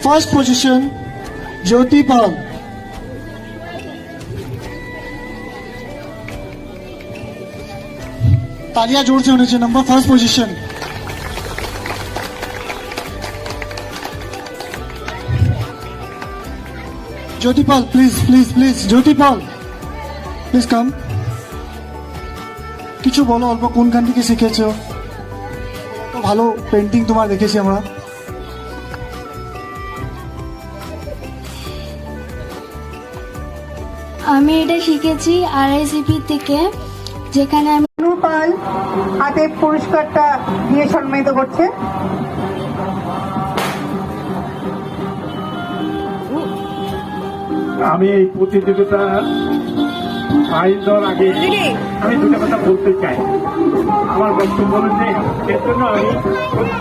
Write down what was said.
First position জ্যোতি পাল। तालियां जोर से होनी चाहिए। Number first position. Jyotipal please please please Jyotipal please come. কিছু বলো, অল্প কোনখান থেকে শিখেছো? তো ভালো পেন্টিং তোমার দেখেছি আমরা। আমি এটা শিখেছি আরআইসিপি থেকে, যেখানে আমি পাল হাতে পুরস্কারটা দিয়ে সম্মানিত করছে। আমি এই প্রতিযোগিতা ফাইল দেওয়ার আগে আমি দুটো কথা বলতে চাই। আমার বক্তব্য হচ্ছে এর জন্য আমি